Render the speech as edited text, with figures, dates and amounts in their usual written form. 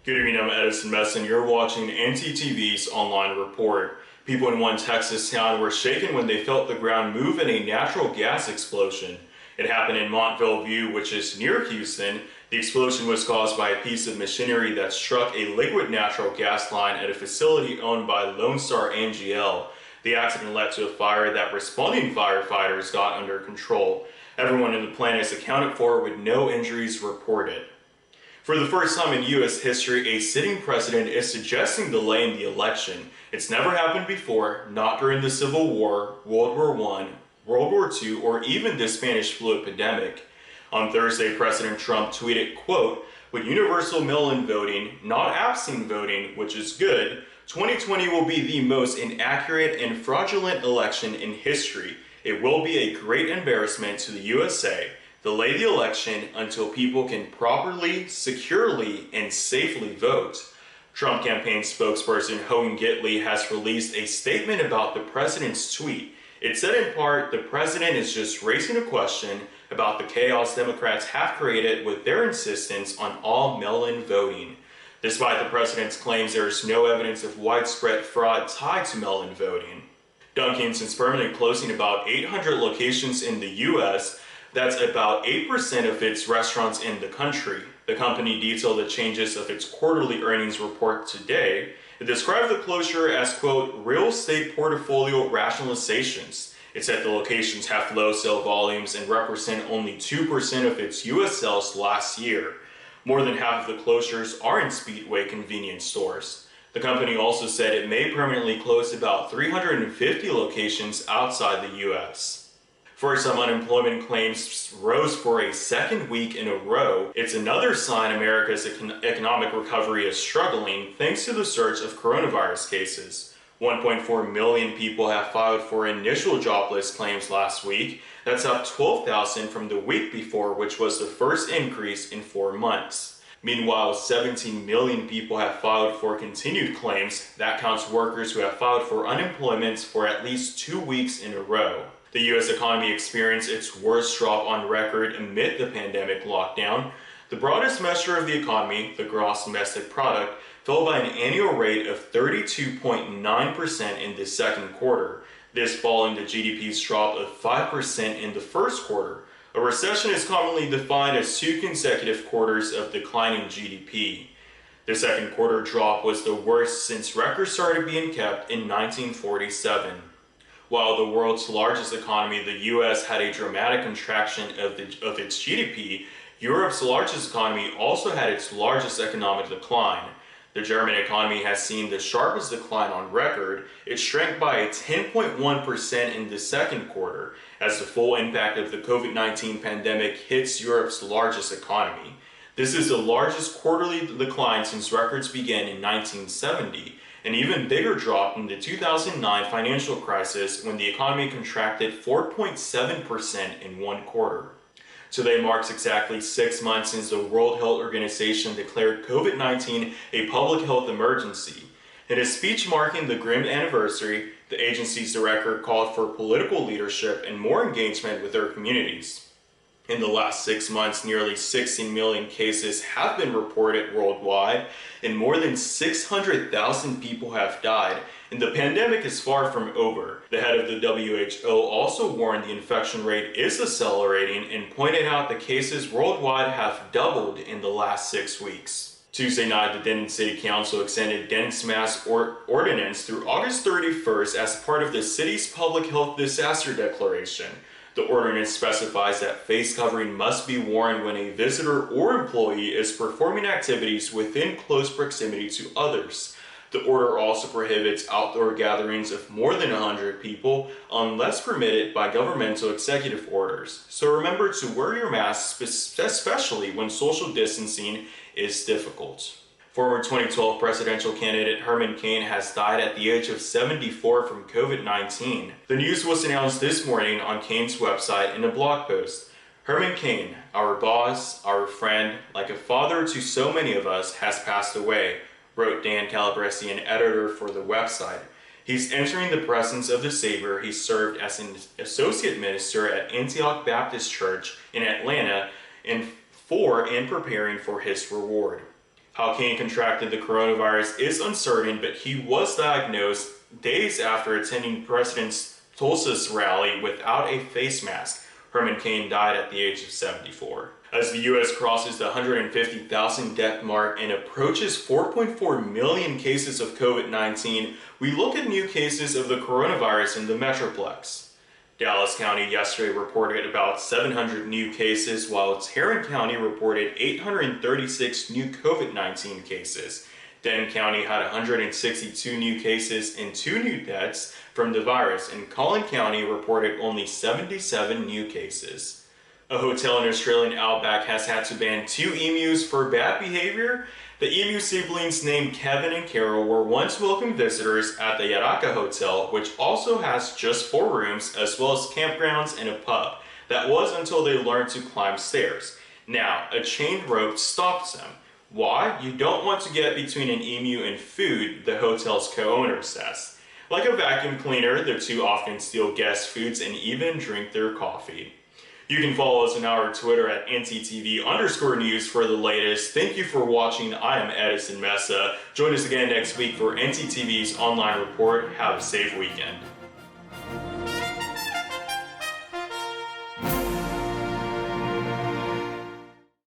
Good evening, I'm Edison Messon. You're watching ntTV's online report. People in one Texas town were shaken when they felt the ground move in a natural gas explosion. It happened in Montville View, which is near Houston. The explosion was caused by a piece of machinery that struck a liquid natural gas line at a facility owned by Lone Star NGL. The accident led to a fire that responding firefighters got under control. Everyone in the plant is accounted for with no injuries reported. For the first time in U.S. history, a sitting president is suggesting delaying the election. It's never happened before, not during the Civil War, World War I, World War II, or even the Spanish flu epidemic. On Thursday, President Trump tweeted, quote, "With universal mail-in voting, not absentee voting, which is good, 2020 will be the most inaccurate and fraudulent election in history. It will be a great embarrassment to the USA. Delay the election until people can properly, securely, and safely vote." Trump campaign spokesperson Hogan Gidley has released a statement about the president's tweet. It said in part, the president is just raising a question about the chaos Democrats have created with their insistence on all mail-in voting. Despite the president's claims, there is no evidence of widespread fraud tied to mail-in voting. Dunkin, since permanently closing about 800 locations in the U.S., that's about 8% of its restaurants in the country. The company detailed the changes of its quarterly earnings report today. It described the closure as, quote, real estate portfolio rationalizations. It said the locations have low sale volumes and represent only 2% of its U.S. sales last year. More than half of the closures are in Speedway convenience stores. The company also said it may permanently close about 350 locations outside the U.S. First-time unemployment claims rose for a second week in a row. It's another sign America's economic recovery is struggling thanks to the surge of coronavirus cases. 1.4 million people have filed for initial jobless claims last week. That's up 12,000 from the week before, which was the first increase in 4 months. Meanwhile, 17 million people have filed for continued claims. That counts workers who have filed for unemployment for at least 2 weeks in a row. The U.S. economy experienced its worst drop on record amid the pandemic lockdown. The broadest measure of the economy, the gross domestic product, fell by an annual rate of 32.9% in the second quarter. This following the GDP's drop of 5% in the first quarter. A recession is commonly defined as 2 consecutive quarters of declining GDP. The second quarter drop was the worst since records started being kept in 1947. While the world's largest economy, the U.S., had a dramatic contraction of its GDP, Europe's largest economy also had its largest economic decline. The German economy has seen the sharpest decline on record. It shrank by 10.1% in the second quarter as the full impact of the COVID-19 pandemic hits Europe's largest economy. This is the largest quarterly decline since records began in 1970. An even bigger drop in the 2009 financial crisis when the economy contracted 4.7% in one quarter. Today marks exactly 6 months since the World Health Organization declared COVID-19 a public health emergency. In a speech marking the grim anniversary, the agency's director called for political leadership and more engagement with their communities. In the last 6 months, nearly 16 million cases have been reported worldwide, and more than 600,000 people have died, and the pandemic is far from over. The head of the WHO also warned the infection rate is accelerating and pointed out the cases worldwide have doubled in the last 6 weeks. Tuesday night, the Denton City Council extended Denton's mass ordinance through August 31st as part of the city's public health disaster declaration. The ordinance specifies that face covering must be worn when a visitor or employee is performing activities within close proximity to others. The order also prohibits outdoor gatherings of more than 100 people unless permitted by governmental executive orders. So remember to wear your mask, especially when social distancing is difficult. Former 2012 presidential candidate Herman Cain has died at the age of 74 from COVID-19. The news was announced this morning on Cain's website in a blog post. Herman Cain, our boss, our friend, like a father to so many of us, has passed away, wrote Dan Calabresi, an editor for the website. He's entering the presence of the Savior. He served as an associate minister at Antioch Baptist Church in Atlanta and preparing for his reward. How Cain contracted the coronavirus is uncertain, but he was diagnosed days after attending President Tulsa's rally without a face mask. Herman Cain died at the age of 74. As the U.S. crosses the 150,000 death mark and approaches 4.4 million cases of COVID-19, we look at new cases of the coronavirus in the Metroplex. Dallas County yesterday reported about 700 new cases, while Tarrant County reported 836 new COVID-19 cases. Denton County had 162 new cases and 2 new deaths from the virus, and Collin County reported only 77 new cases. A hotel in Australian outback has had to ban 2 emus for bad behavior. The emu siblings named Kevin and Carol were once welcome visitors at the Yaraka Hotel, which also has just 4 rooms as well as campgrounds and a pub. That was until they learned to climb stairs. Now, a chain rope stops them. Why? You don't want to get between an emu and food, the hotel's co-owner says. Like a vacuum cleaner, the 2 often steal guest foods and even drink their coffee. You can follow us on our Twitter at ntTV_news for the latest. Thank you for watching. I am Edison Mesa. Join us again next week for ntTV's online report. Have a safe weekend.